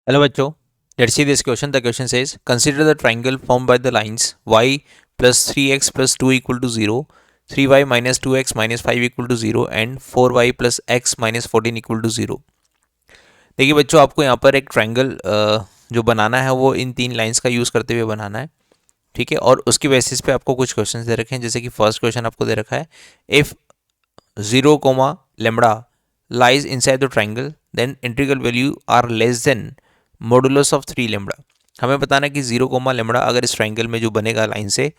Hello बच्चों, let's see this question. The question says, consider the triangle formed by the lines y plus 3x plus 2 equal to 0, 3y minus 2x minus 5 equal to 0 and 4y plus x minus 14 equal to 0. देखिए बच्चों, आपको यहाँ पर एक triangle जो बनाना है वो इन तीन लाइंस का यूज़ करते हुए बनाना है, ठीक है। और उसकी बेसिस पे आपको कुछ क्वेश्चन दे रखे हैं, जैसे कि फर्स्ट क्वेश्चन आपको दे रखा है, if 0 comma lambda lies inside the triangle then integral value are less than modulus of 3 lambda. हमें बताना है कि 0 कोमा लेमड़ा अगर इस ट्राइंगल में जो बनेगा लाइन से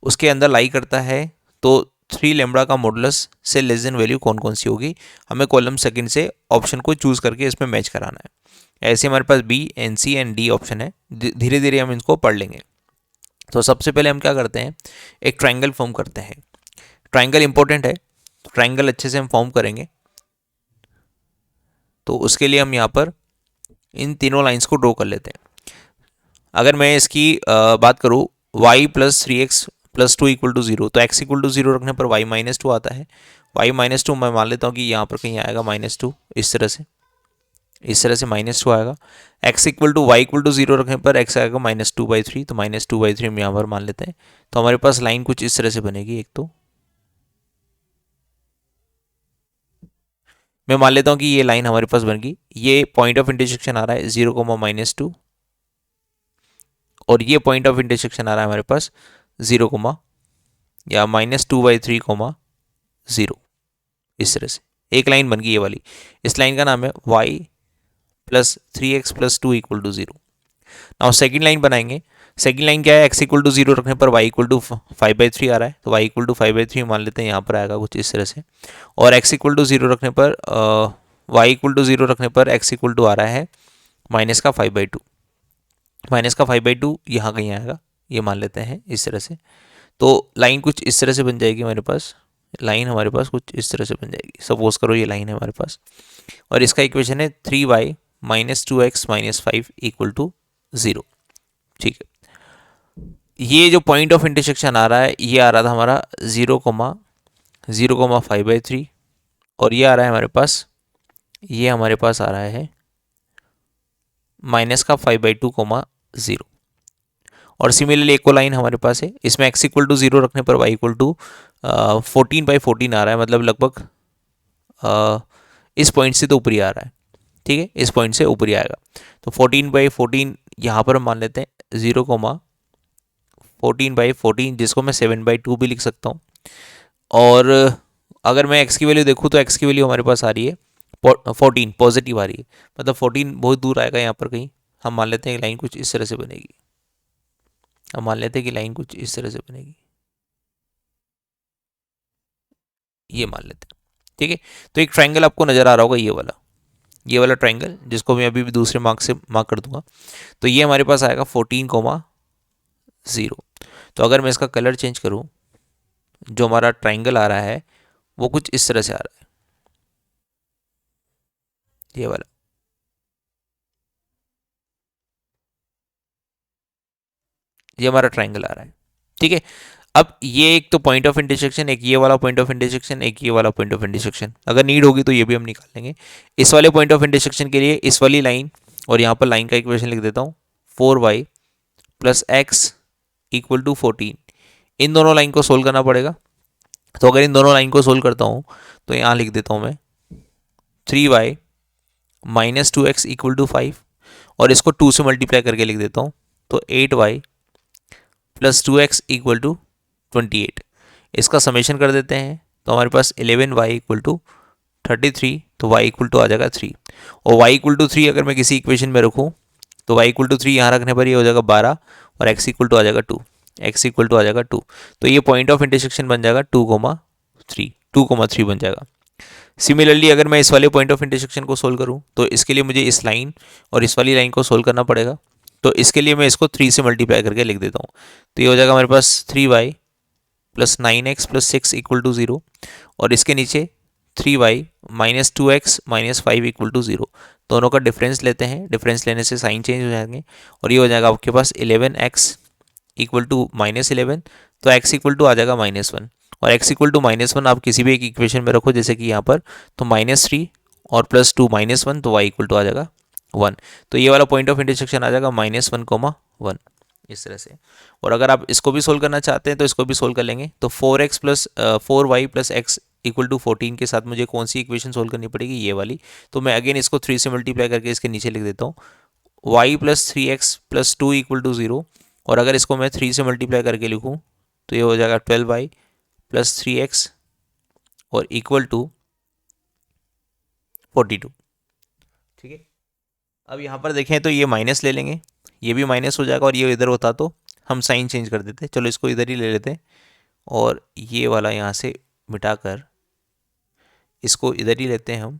उसके अंदर लाई करता है तो 3 लेमड़ा का मॉडुलस से लेस देन वैल्यू कौन कौन सी होगी। हमें कॉलम सेकंड से ऑप्शन को चूज़ करके इसमें मैच कराना है। ऐसे हमारे पास B and C and D option है, धीरे धीरे हम इनको पढ़ लेंगे। तो सबसे पहले हम क्या करते हैं, एक ट्राइंगल फॉर्म करते हैं। ट्राइंगल इंपॉर्टेंट है, ट्राइंगल अच्छे से हम फॉर्म करेंगे तो उसके लिए हम यहाँ पर इन तीनों लाइंस को ड्रॉ कर लेते हैं। अगर मैं इसकी बात करूँ y plus 3x plus 2 equal to 0, तो x इक्वल टू 0 रखने पर y माइनस 2 आता है। y माइनस 2 मैं मान लेता हूँ कि यहाँ पर कहीं आएगा माइनस 2, इस तरह से माइनस 2 आएगा। x equal to y equal to 0 रखने पर x आएगा माइनस 2/3, तो माइनस 2/3 हम यहाँ पर मान लेते हैं। तो हमारे पास लाइन कुछ इस तरह से बनेगी। एक तो मैं मान लेता हूँ कि ये लाइन हमारे पास बन गई। ये पॉइंट ऑफ इंटरसेक्शन आ रहा है 0, -2 और ये पॉइंट ऑफ इंटरसेक्शन आ रहा है हमारे पास 0, या -2/3, 0। इस तरह से एक लाइन बन गई ये वाली। इस लाइन का नाम है y plus 3x plus 2 equal to 0। Now second line बनाएंगे। सेकेंड लाइन क्या है, x इक्वल टू 0 रखने पर y इक्वल टू 5/3 आ रहा है, तो y इक्वल टू 5/3 मान लेते हैं, यहाँ पर आएगा कुछ इस तरह से। और x इक्वल टू 0 रखने पर y इक्वल टू 0 रखने पर x इक्वल टू आ रहा है माइनस का 5/2। माइनस का 5/2 यहाँ कहीं आएगा, ये मान लेते हैं इस तरह से। तो लाइन कुछ इस तरह से बन जाएगी हमारे पास। लाइन हमारे पास कुछ इस तरह से बन जाएगी। सपोज करो ये लाइन है हमारे पास और इसका इक्वेशन है 3y minus 2x minus 5 equal to 0, ठीक है। ये जो पॉइंट ऑफ इंटरसेक्शन आ रहा है ये आ रहा था हमारा 0, 5/3 और ये आ रहा है हमारे पास, ये हमारे पास आ रहा है माइनस का 5/2, 0। और सिमिलरली एक को लाइन हमारे पास है, इसमें x इक्वल टू 0 रखने पर y इक्वल टू 14/14 आ रहा है, मतलब लगभग इस पॉइंट से तो ऊपरी आ रहा है, ठीक है, इस पॉइंट से ऊपरी आएगा। तो 14/14 यहाँ पर हम मान लेते हैं 0, 14/14, जिसको मैं 7/2 भी लिख सकता हूँ। और अगर मैं x की वैल्यू देखूँ तो x की वैल्यू हमारे पास आ रही है 14 पॉजिटिव आ रही है, मतलब 14 बहुत दूर आएगा यहाँ पर कहीं। हम मान लेते हैं कि लाइन कुछ इस तरह से बनेगी। हम मान लेते हैं कि लाइन कुछ इस तरह से बनेगी, ये मान लेते हैं, ठीक है। तो एक ट्राइंगल आपको नजर आ रहा होगा, ये वाला ट्राइंगल, जिसको मैं अभी भी दूसरे मार्क से मार्क कर दूंगा। तो ये हमारे पास आएगा 14, 0। तो अगर मैं इसका कलर चेंज करूं, जो हमारा ट्राइंगल आ रहा है वो कुछ इस तरह से आ रहा है, ये वाला। ये हमारा ट्राइंगल आ रहा है, ठीक है। अब ये एक तो पॉइंट ऑफ इंटरसेक्शन, एक ये वाला पॉइंट ऑफ इंटरसेक्शन, एक ये वाला पॉइंट ऑफ इंटरसेक्शन। अगर नीड होगी तो ये भी हम निकाल लेंगे। इस वाले पॉइंट ऑफ इंटरसेक्शन के लिए इस वाली लाइन, और यहाँ पर लाइन का इक्वेशन लिख देता हूँ 4y plus x equal to 14। इन दोनों लाइन को सोल्व करना पड़ेगा। तो अगर इन दोनों लाइन को सोल्व करता हूँ तो यहाँ लिख देता हूँ मैं 3y minus 2x equal to 5, और इसको 2 से मल्टीप्लाई करके लिख देता हूँ, तो 8y plus 2x equal to 28। इसका समेशन कर देते हैं तो हमारे पास 11y इक्वल टू 33, तो y इक्वल टू आ जाएगा 3। और y इक्वल टू 3 अगर मैं किसी इक्वेशन में रखूँ तो y इक्वल टू 3 यहाँ रखने पर ये हो जाएगा 12 और x इक्वल टू आ जाएगा 2। x इक्वल टू आ जाएगा 2, तो ये पॉइंट ऑफ इंटरसेक्शन बन जाएगा 2,3 बन जाएगा। सिमिलरली अगर मैं इस वाले पॉइंट ऑफ इंटरसेक्शन को सोल्व करूँ तो इसके लिए मुझे इस लाइन और इस वाली लाइन को सोल्व करना पड़ेगा। तो इसके लिए मैं इसको 3 से मल्टीप्लाई करके लिख देता हूँ, तो ये हो जाएगा हमारे पास 3y plus 9x plus 6 equal to 0, और इसके नीचे 3y minus 2x minus 5 equal to 0। दोनों का डिफरेंस लेते हैं, डिफरेंस लेने से साइन चेंज हो जाएंगे और ये हो जाएगा आपके पास 11x इक्वल टू -11, तो x इक्वल टू आ जाएगा -1। और x इक्वल टू -1 आप किसी भी एक इक्वेशन में रखो, जैसे कि यहाँ पर, तो -3 और +2 -1, तो y इक्वल टू आ जाएगा 1, तो ये वाला पॉइंट ऑफ इंटरसेक्शन आ जाएगा -1, 1 इस तरह से। और अगर आप इसको भी सोल्व करना चाहते हैं तो इसको भी सोल्व कर लेंगे। तो 4x plus 4y plus x equal to 14 के साथ मुझे कौन सी इक्वेशन सोल्व करनी पड़ेगी, ये वाली। तो मैं अगेन इसको 3 से मल्टीप्लाई करके इसके नीचे लिख देता हूँ, y plus 3x plus 2 equal to 0। और अगर इसको मैं 3 से मल्टीप्लाई करके लिखूँ तो ये हो जाएगा 12y प्लस 3x और इक्वल टू 42। ठीक है, अब यहाँ पर देखें तो ये माइनस ले लेंगे, ये भी माइनस हो जाएगा, और ये इधर होता तो हम साइन चेंज कर देते। चलो इसको इधर ही ले लेते हैं और ये वाला यहाँ से मिटाकर इसको इधर ही लेते हैं हम।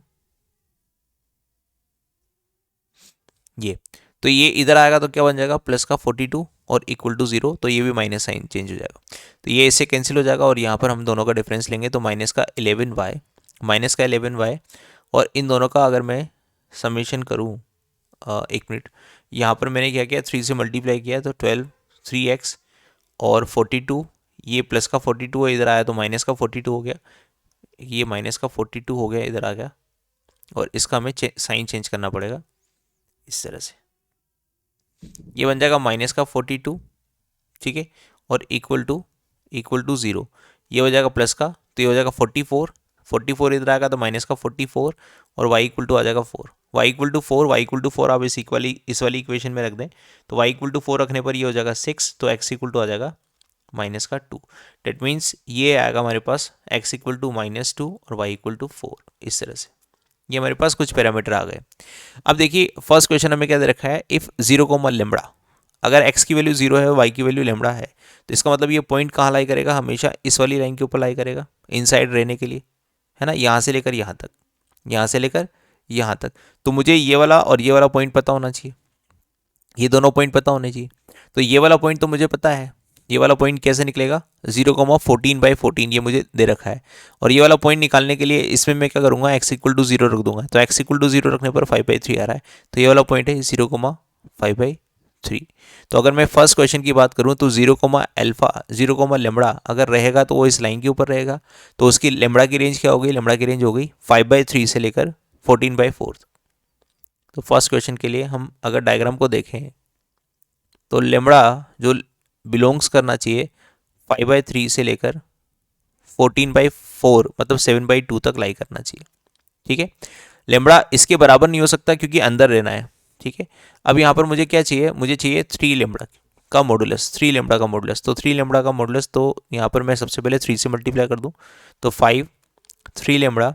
ये तो ये इधर आएगा तो क्या बन जाएगा, प्लस का 42 और इक्वल टू 0, तो ये भी माइनस साइन चेंज हो जाएगा। तो ये इससे कैंसिल हो जाएगा और यहाँ पर हम दोनों का डिफरेंस लेंगे तो माइनस का 11y और इन दोनों का अगर मैं समेशन करूँ, एक मिनट, यहाँ पर मैंने क्या किया, 3 से मल्टीप्लाई किया तो 12 3x और 42, ये प्लस का 42 है, इधर आया तो माइनस का 42 हो गया, ये माइनस का 42 हो गया, इधर आ गया, और इसका हमें साइन चेंज करना पड़ेगा इस तरह से। ये बन जाएगा -42, ठीक है, और इक्वल टू 0। ये हो जाएगा प्लस का, तो ये हो जाएगा 44 इधर आएगा तो माइनस का 44 और y इक्वल टू आ जाएगा 4। y इक्वल टू 4 आप इस वाली इक्वेशन में रख दें तो y इक्वल टू 4 रखने पर ये हो जाएगा 6, तो x इक्वल टू आ जाएगा -2। डेट मीन्स ये आएगा हमारे पास x इक्वल टू -2 और y इक्वल टू 4 इस तरह से। ये हमारे पास कुछ पैरामीटर आ गए। अब देखिए फर्स्ट क्वेश्चन हमें क्या दे रखा है, इफ़ 0, लेमड़ा, अगर x की वैल्यू 0 है, y की वैल्यू लेमड़ा है, तो इसका मतलब ये पॉइंट कहाँ लाई करेगा, हमेशा इस वाली लाइन के ऊपर लाई करेगा इनसाइड रहने के लिए, है ना, यहाँ से लेकर यहाँ तक, यहाँ से लेकर यहाँ तक। तो मुझे ये वाला और ये वाला पॉइंट पता होना चाहिए, ये दोनों पॉइंट पता होने चाहिए। तो ये वाला पॉइंट तो मुझे पता है, ये वाला पॉइंट कैसे निकलेगा, 0,14/14 ये मुझे दे रखा है। और ये वाला पॉइंट निकालने के लिए इसमें मैं क्या करूँगा, x इक्वल टू 0 रख दूंगा, तो x इक्वल टू 0 रखने पर 5/3 आ रहा है, तो ये वाला पॉइंट है 0,5/3। तो अगर मैं फर्स्ट क्वेश्चन की बात करूँ तो 0,अल्फा 0,लेमड़ा अगर रहेगा तो वो इस लाइन के ऊपर रहेगा, तो उसकी लेमड़ा की रेंज क्या हो गई, लेमड़ा की रेंज हो गई 5/3 से लेकर 14/4। तो फर्स्ट क्वेश्चन के लिए हम अगर डायग्राम को देखें तो लेमड़ा जो बिलोंग्स करना चाहिए 5/3 से लेकर 14/4 मतलब 7/2 तक लाई करना चाहिए। ठीक है, लेमड़ा इसके बराबर नहीं हो सकता क्योंकि अंदर रहना है। ठीक है, अब यहाँ पर मुझे क्या चाहिए, मुझे चाहिए 3 लेमड़ा का मॉडुलस, 3 लेमड़ा का मॉडुलस। तो 3 लेमड़ा का मॉडुलस, तो यहाँ पर मैं सबसे पहले 3 से मल्टीप्लाई कर दूँ तो 5 3 लेमड़ा,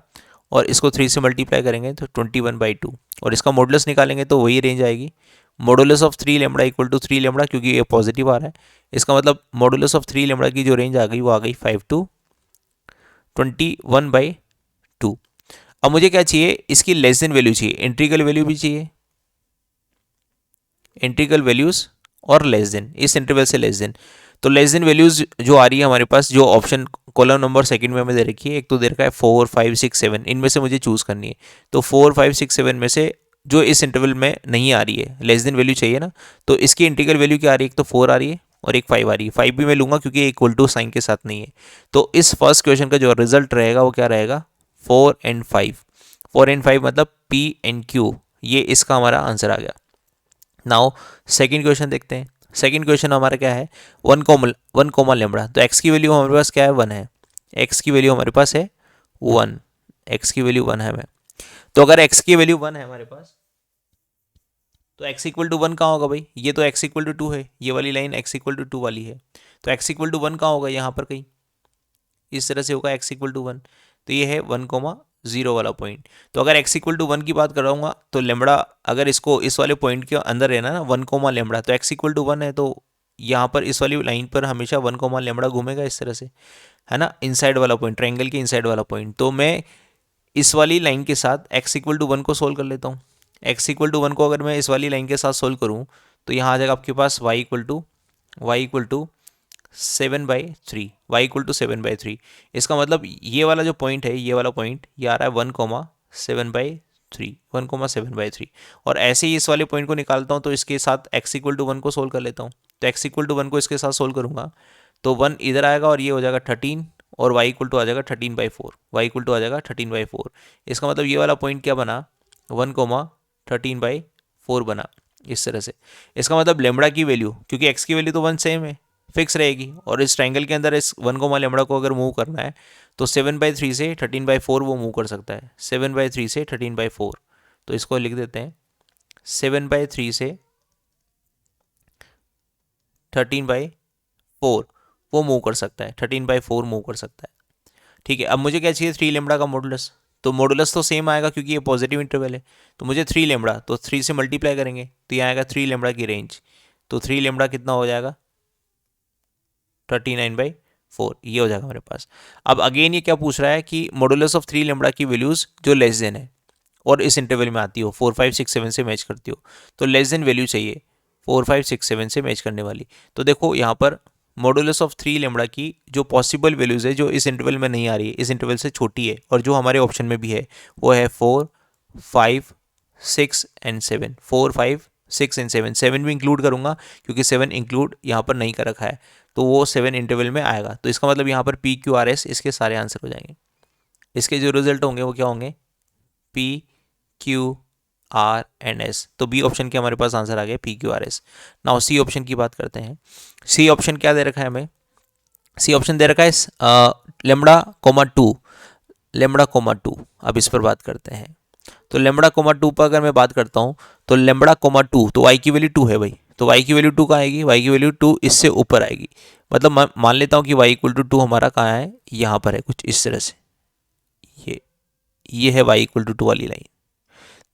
और इसको 3 से मल्टीप्लाई करेंगे तो 21/2, और इसका मॉडुलस निकालेंगे तो वही रेंज आएगी, modulus of 3 lambda equal to 3 lambda, क्योंकि ये पॉजिटिव आ रहा है। इसका मतलब मॉडुलस ऑफ 3 लेमड़ा की जो रेंज आ गई वो आ गई 5 to 21/2। अब मुझे क्या चाहिए, इसकी लेस देन वैल्यू चाहिए, इंटीग्रल वैल्यू भी चाहिए, इंटीग्रल वैल्यूज और लेस देन, इस इंटरवल से लेस देन। तो लेस देन वैल्यूज जो आ रही है हमारे पास, जो ऑप्शन कॉलम नंबर सेकंड में हमें दे रखी है, एक तो दे रखा है 4 5 6 7, इनमें से मुझे चूज करनी है। तो 4 5 6 7 में से जो इस इंटरवल में नहीं आ रही है, लेस देन वैल्यू चाहिए ना, तो इसकी इंटीग्रल वैल्यू क्या आ रही है, एक तो 4 आ रही है और एक 5 आ रही है। 5 भी मैं लूंगा क्योंकि इक्वल टू साइन के साथ नहीं है। तो इस फर्स्ट क्वेश्चन का जो रिजल्ट रहेगा वो क्या रहेगा, 4 and 5, 4 and 5 मतलब P and Q, ये इसका हमारा आंसर आ गया। नाउ सेकंड क्वेश्चन देखते हैं। सेकंड क्वेश्चन हमारा क्या है, 1, लेमड़ा। तो x की वैल्यू हमारे पास क्या है, 1 है, x की वैल्यू हमारे पास है 1, x की वैल्यू 1 है हमें। तो अगर x की वैल्यू 1 है हमारे पास, तो x इक्वल टू 1 कहाँ होगा भाई, ये तो x इक्वल टू 2 है, ये वाली लाइन x इक्वल टू 2 वाली है, तो x इक्वल टू 1 कहाँ होगा, यहाँ पर कहीं इस तरह से होगा x इक्वल टू 1। तो ये है 1,0 वाला पॉइंट। तो अगर x इक्वल टू 1 की बात कर रहा हूँ तो लेमड़ा अगर इसको इस वाले पॉइंट के अंदर रहना ना 1, लेमड़ा, तो x इक्वल टू 1 है, तो यहाँ पर इस वाली लाइन पर हमेशा 1, लेमड़ा घूमेगा इस तरह से, है ना, इनसाइड वाला पॉइंट, ट्रायंगल के इनसाइड वाला पॉइंट। तो मैं इस वाली लाइन के साथ x इक्वल टू 1 को सोल्व कर लेता हूँ। x इक्वल टू 1 को अगर मैं इस वाली लाइन के साथ सोल्व करूँ तो यहाँ आ जाएगा आपके पास y equal to 7/3, y equal to 7/3। इसका मतलब ये वाला जो पॉइंट है, ये वाला पॉइंट ये आ रहा है 1,7/3, और ऐसे ही इस वाले पॉइंट को निकालता हूँ तो इसके साथ x इक्वल टू 1 को सोल्व कर लेता हूँ। तो x इक्वल टू 1 को इसके साथ सोल्व करूँगा तो 1 इधर आएगा और ये हो जाएगा 13, और y इक्वल टू आ जाएगा 13/4, y इक्वल टू आ जाएगा 13/4। इसका मतलब ये वाला पॉइंट क्या बना, 1,13/4 4 बना इस तरह से। इसका मतलब लेमड़ा की वैल्यू, क्योंकि एक्स की वैल्यू तो 1 सेम है, फिक्स रहेगी, और इस ट्राइंगल के अंदर इस 1 को लेमड़ा को अगर मूव करना है तो 7/3 से 13/4 वो मूव कर सकता है, 7/3 से 13/4। तो इसको लिख देते हैं 7/3 से 13/4 वो मूव कर सकता है, 13/4 मूव कर सकता है। ठीक है, अब मुझे क्या चाहिए, 3 लेमड़ा का मॉडुलस। तो मॉडुलस तो सेम आएगा क्योंकि ये पॉजिटिव इंटरवल है, तो मुझे 3 लेमड़ा, तो 3 से मल्टीप्लाई करेंगे तो ये आएगा 3 लेमड़ा की रेंज। तो 3 लेमड़ा कितना हो जाएगा, 39/4, ये हो जाएगा हमारे पास। अब अगेन ये क्या पूछ रहा है कि मॉडुलस ऑफ 3 लेमड़ा की वैल्यूज जो लेस देन है और इस इंटरवल में आती हो, 4 5 6 7 से मैच करती हो, तो लेस देन वैल्यू चाहिए 4 5 6 7 से मैच करने वाली। तो देखो यहाँ पर मॉडुलस ऑफ 3 लेमड़ा की जो पॉसिबल वैल्यूज है जो इस इंटरवल में नहीं आ रही है, इस इंटरवल से छोटी है, और जो हमारे ऑप्शन में भी है वो है 4 5 6 एंड 7, 4 5 6 एंड 7, 7 भी इंक्लूड करूंगा क्योंकि 7 इंक्लूड यहाँ पर नहीं कर रखा है, तो वो 7 इंटरवल में आएगा। तो इसका मतलब यहाँ पर पी क्यू आर एस इसके सारे आंसर हो जाएंगे। इसके जो रिजल्ट होंगे वो क्या होंगे, P Q R and S. तो बी ऑप्शन के हमारे पास आंसर आ गया P Q R S. Now C option की बात करते हैं। सी ऑप्शन क्या दे रखा है हमें, सी ऑप्शन दे रखा है लेमड़ा कोमा 2, लेमड़ा कोमा 2। अब इस पर बात करते हैं। तो लेमड़ा कोमा 2 पर अगर मैं बात करता हूँ तो लेमड़ा कोमा 2, तो वाई की वैल्यू 2 है भाई, तो वाई की वैल्यू 2 कहाँ आएगी, वाई की वैल्यू 2 इससे ऊपर आएगी। मतलब मान लेता हूँ कि वाई इक्वल टू 2 हमारा कहाँ है, यहाँ पर है कुछ इस तरह से, ये है वाई इक्वल टू 2 वाली line,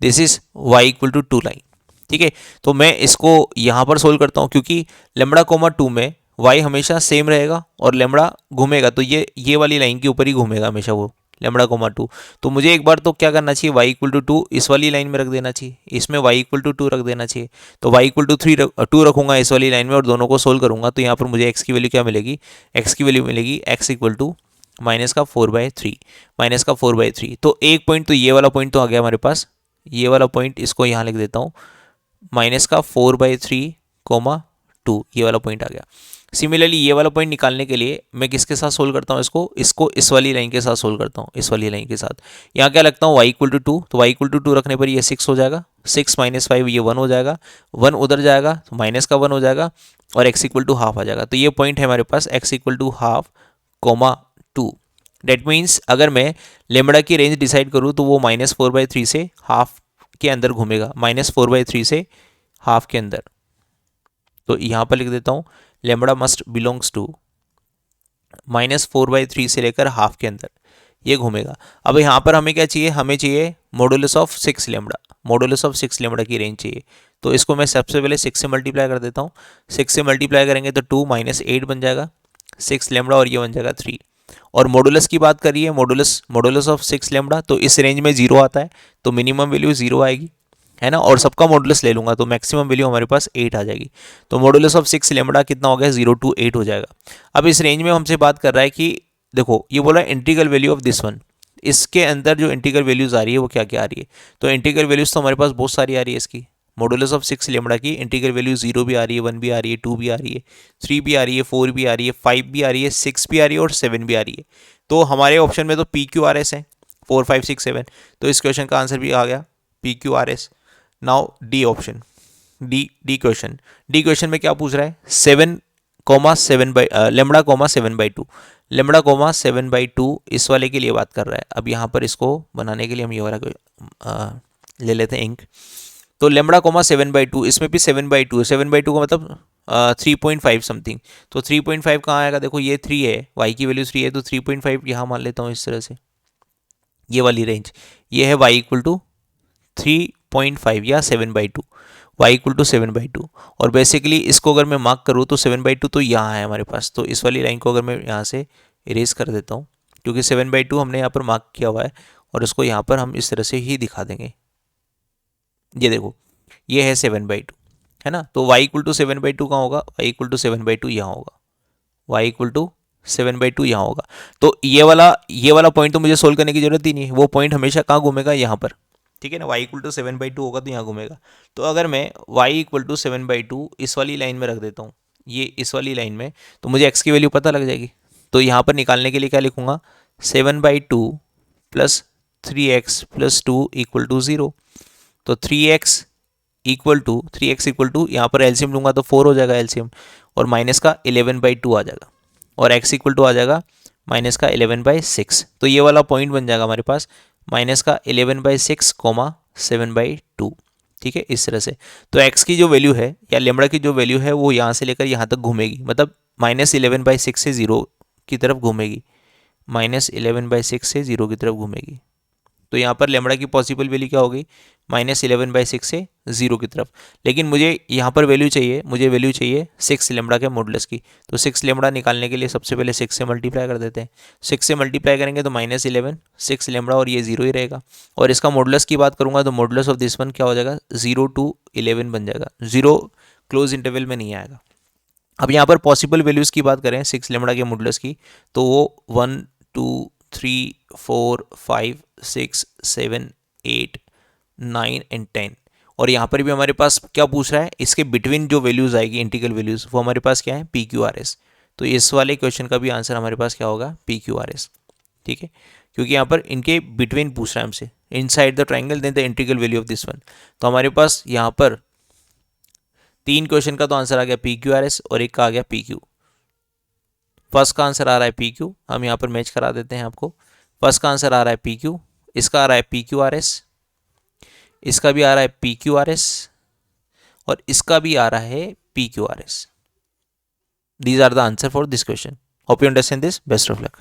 this is Y equal to 2 line. ठीक है, तो मैं इसको यहाँ पर सोल्व करता हूँ क्योंकि लेमड़ा कोमा 2 में वाई हमेशा सेम रहेगा और लेमड़ा घूमेगा, तो ये वाली लाइन के ऊपर ही घूमेगा हमेशा वो लेमड़ा कोमा 2। तो मुझे एक बार तो क्या करना चाहिए, वाई इक्वल टू 2 इस वाली लाइन में रख देना चाहिए, इसमें वाई इक्वल टू 2 रख देना चाहिए। तो वाई इक्वल टू 2 रखूंगा इस वाली लाइन में और दोनों को सोल्व करूंगा, तो यहाँ पर मुझे एक्स की वैल्यू क्या मिलेगी, एक्स की वैल्यू मिलेगी एक्स इक्वल टू माइनस का 4/3, माइनस का 4/3। तो एक पॉइंट तो ये वाला पॉइंट तो आ गया हमारे पास, ये वाला पॉइंट इसको यहाँ लिख देता हूँ, माइनस का 4/3, 2 ये वाला पॉइंट आ गया। सिमिलरली ये वाला पॉइंट निकालने के लिए मैं किसके साथ सोल्व करता हूँ, इसको इस वाली लाइन के साथ सोल्व करता हूँ, इस वाली लाइन के साथ। यहाँ क्या लगता हूँ, वाई इक्वल टू 2, तो वाई इक्वल टू 2 रखने पर ये 6 हो जाएगा, 6 माइनस 5 ये 1 हो जाएगा, 1 उधर जाएगा तो माइनस का 1 हो जाएगा, और एक्स इक्वल टू हाफ आ जाएगा। तो ये पॉइंट है हमारे पास x equal to half comma 2। That means अगर मैं लेमड़ा की रेंज डिसाइड करूँ तो वो -4/3 से हाफ के अंदर घूमेगा, -4/3 से हाफ के अंदर। तो यहाँ पर लिख देता हूँ लेमड़ा मस्ट बिलोंग्स टू -4/3 से लेकर हाफ के अंदर ये घूमेगा। अब यहाँ पर हमें क्या चाहिए, हमें चाहिए modulus of 6 lambda, modulus of 6 lambda की रेंज चाहिए। तो इसको मैं सबसे पहले 6 से मल्टीप्लाई कर देता हूँ, 6 से मल्टीप्लाई करेंगे तो 2 - 8 बन जाएगा 6 लेमड़ा, और ये बन जाएगा 3। और मॉडुलस की बात करिए, मॉडुलस ऑफ 6 लेमड़ा, तो इस रेंज में 0 आता है तो मिनिमम वैल्यू 0 आएगी, है ना, और सबका मॉडुलस ले लूंगा तो मैक्सिमम वैल्यू हमारे पास 8 आ जाएगी। तो मॉडुलस ऑफ 6 लेमड़ा कितना हो गया, 0 to 8 हो जाएगा। अब इस रेंज में हमसे बात कर रहा है कि देखो ये बोला integral value of this one, इसके अंदर जो इंटीग्रल वैल्यूज आ रही है वो क्या क्या आ रही है। तो इंटीग्रल वैल्यूज तो हमारे पास बहुत सारी आ रही है इसकी, मॉडुलस ऑफ 6 लेमड़ा की इंटीग्रल वैल्यू 0 भी आ रही है, 1 भी आ रही है, 2 भी आ रही है, 3 भी आ रही है, 4 भी आ रही है, 5 भी आ रही है, 6 भी आ रही है और 7 भी आ रही है। तो हमारे ऑप्शन में तो पी क्यू आर एस है 4 5 6 7, तो इस क्वेश्चन का आंसर भी आ गया P Q R S. Now D option, D question में क्या पूछ रहा है, 7,7 लेमड़ा 7/2, लेमड़ा 7/2 इस वाले के लिए बात कर रहा है। अब यहाँ पर इसको बनाने के लिए हम ये वाला ले लेते हैं इंक। तो लेमड़ा 7/2, इसमें भी 7/2 है, 7/2 का मतलब 3.5 समथिंग। तो 3.5 कहाँ आएगा, देखो ये 3 है, वाई की वैल्यू 3 है, तो 3.5 यहाँ मान लेता हूँ इस तरह से, ये वाली रेंज ये है वाई इक्वल टू 3.5 या 7/2, वाई इक्वल टू 7/2। और बेसिकली इसको अगर मैं मार्क करूँ तो 7/2 तो यहाँ है हमारे पास, तो इस वाली लाइन को अगर मैं यहाँ से इरेज कर देता हूँ क्योंकि 7/2 हमने यहाँ पर मार्क किया हुआ है, और इसको यहाँ पर हम इस तरह से ही दिखा देंगे। ये देखो ये है 7/2, है ना, तो y इक्वल टू 7/2 कहाँ होगा, y इक्वल टू 7/2 यहाँ होगा, y इक्वल टू 7/2 यहाँ होगा। तो ये वाला पॉइंट तो मुझे सोल्व करने की जरूरत ही नहीं है, वो पॉइंट हमेशा कहाँ घूमेगा, यहाँ पर, ठीक है ना, y इक्वल टू 7/2 होगा तो यहाँ घूमेगा। तो अगर मैं y इक्वल टू 7/2 इस वाली लाइन में रख देता हूँ, ये इस वाली लाइन में, तो मुझे x की वैल्यू पता लग जाएगी। तो यहाँ पर निकालने के लिए क्या लिखूंगा, 7/2 + 3x + 2 = 0। तो 3x equal to 3x equal to, यहाँ पर एलसीएम लूंगा तो 4 हो जाएगा एलसीएम, और माइनस का 11/2 आ जाएगा, और x इक्वल टू आ जाएगा माइनस का 11/6। तो ये वाला पॉइंट बन जाएगा हमारे पास माइनस का 11/6 कोमा 7/2। ठीक है, इस तरह से। तो x की जो वैल्यू है या लेमड़ा की जो वैल्यू है वो यहाँ से लेकर यहाँ तक घूमेगी, मतलब -11/6 से 0 की तरफ घूमेगी, -11/6 से 0 की तरफ घूमेगी। तो यहाँ पर लेमड़ा की पॉसिबल वैल्यू क्या होगी, -11/6 से 0 की तरफ। लेकिन मुझे यहाँ पर वैल्यू चाहिए, मुझे वैल्यू चाहिए 6 लेमड़ा के मॉडुलस की। तो 6 लेमड़ा निकालने के लिए सबसे पहले 6 से मल्टीप्लाई कर देते हैं। 6 से मल्टीप्लाई करेंगे तो -11, 6 लेमड़ा और ये 0 ही रहेगा। और इसका मॉडुलस की बात करूँगा तो मॉडुलस ऑफ दिस वन क्या हो जाएगा, 0 to 11 बन जाएगा, 0 क्लोज इंटरवल में नहीं आएगा। अब यहाँ पर पॉसिबल वैल्यूज़ की बात करें 6 लेमड़ा के मॉडुलस की, तो वो 1 2 3 4 5 6 7 8 9 एंड 10। और यहाँ पर भी हमारे पास क्या पूछ रहा है, इसके बिटवीन जो वैल्यूज़ आएगी इंटीग्रल वैल्यूज़, वो हमारे पास क्या है, PQRS। तो इस वाले क्वेश्चन का भी आंसर हमारे पास क्या होगा, PQRS। ठीक है, क्योंकि यहाँ पर इनके बिटवीन पूछ रहा है हमसे, inside the triangle then the integral value of this one. तो हमारे पास यहाँ पर 3 क्वेश्चन का तो आंसर आ गया PQRS और एक का आ गया PQ। फर्स्ट का आंसर आ रहा है PQ, हम यहाँ पर मैच करा देते हैं आपको। फर्स्ट का आंसर आ रहा है PQ, इसका आ रहा है PQRS, इसका भी आ रहा है PQRS, और इसका भी आ रहा है PQRS। These are the answer for this question. Hope you understand this. Best of luck.